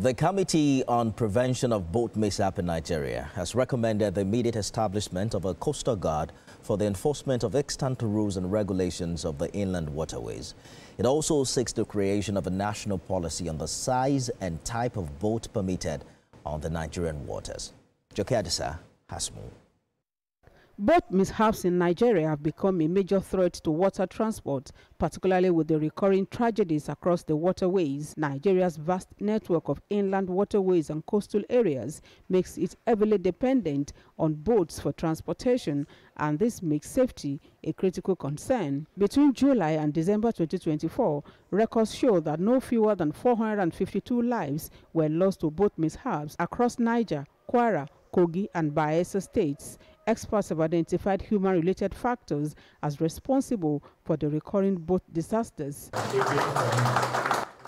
The Committee on Prevention of Boat Mishap in Nigeria has recommended the immediate establishment of a coastal guard for the enforcement of extant rules and regulations of the inland waterways. It also seeks the creation of a national policy on the size and type of boat permitted on the Nigerian waters. Jokedisa has more. Boat mishaps in Nigeria have become a major threat to water transport, particularly with the recurring tragedies across the waterways. Nigeria's vast network of inland waterways and coastal areas makes it heavily dependent on boats for transportation, and this makes safety a critical concern. Between July and December 2024, records show that no fewer than 452 lives were lost to boat mishaps across Niger, Kwara, Kogi and Bayelsa states. Experts have identified human-related factors as responsible for the recurring boat disasters.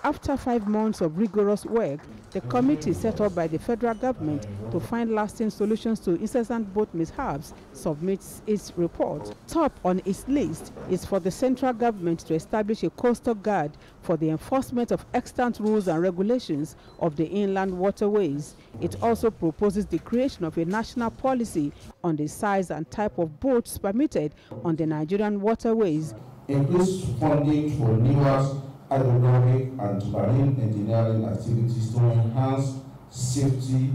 After 5 months of rigorous work, the committee set up by the federal government to find lasting solutions to incessant boat mishaps submits its report. Top on its list is for the central government to establish a coastal guard for the enforcement of extant rules and regulations of the inland waterways. It also proposes the creation of a national policy on the size and type of boats permitted on the Nigerian waterways. Increase funding for newer hydrographic and marine engineering activities to enhance safety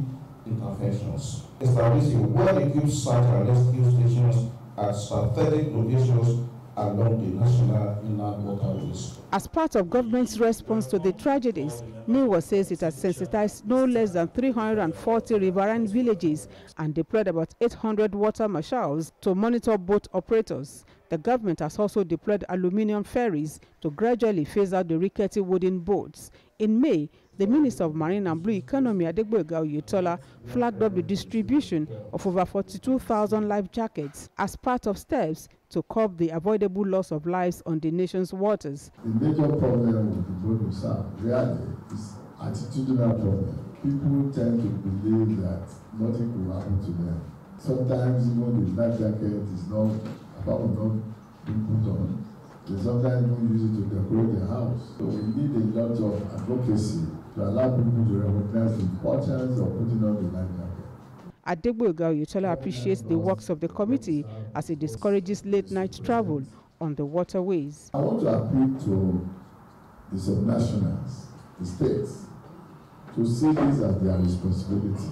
interventions. Establish a well-equipped search and rescue stations at strategic locations along the national inland waterways. As part of government's response to the tragedies, NIWA says it has sensitized no less than 340 riverine villages and deployed about 800 water marshals to monitor boat operators. The government has also deployed aluminium ferries to gradually phase out the rickety wooden boats. In May, the Minister of Marine and Blue Economy, Adegboyega Oyetola, flagged up the distribution of over 42,000 life jackets as part of steps to curb the avoidable loss of lives on the nation's waters. The major problem with the boat mishap really is attitudinal problem. People tend to believe that nothing will happen to them. Sometimes even the life jacket is not being put on. They sometimes don't use it to decorate their house. So we need a lot of advocacy to allow people to recognize the importance of putting on the life jacket. Adegboyega Oyetola appreciates the works of the committee as it discourages late-night travel on the waterways. I want to appeal to the subnationals, the states, to see this as their responsibility.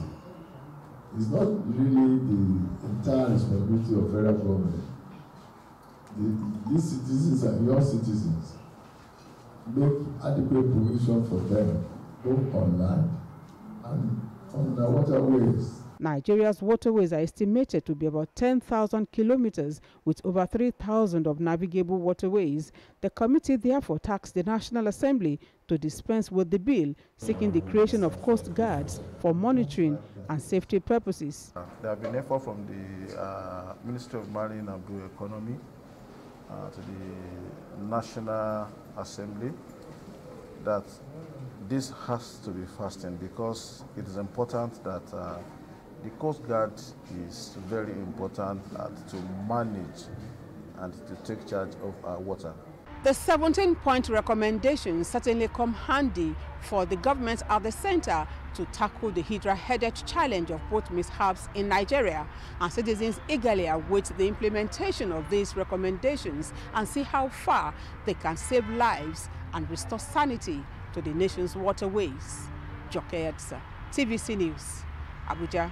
It's not really the entire responsibility of federal government. These citizens are your citizens. Make adequate provision for them, both on land and on the waterways. Nigeria's waterways are estimated to be about 10,000 kilometers with over 3,000 of navigable waterways. The committee therefore tasked the National Assembly to dispense with the bill, seeking the creation of coast guards for monitoring and safety purposes. There have been efforts from the Ministry of Marine and Blue Economy to the National Assembly that this has to be fastened, because it is important that the Coast Guard is very important to manage and to take charge of our water. The 17-point recommendations certainly come handy for the government at the center to tackle the hydra-headed challenge of boat mishaps in Nigeria, and citizens eagerly await the implementation of these recommendations and see how far they can save lives and restore sanity to the nation's waterways. Jokedisa, TVC News, Abuja.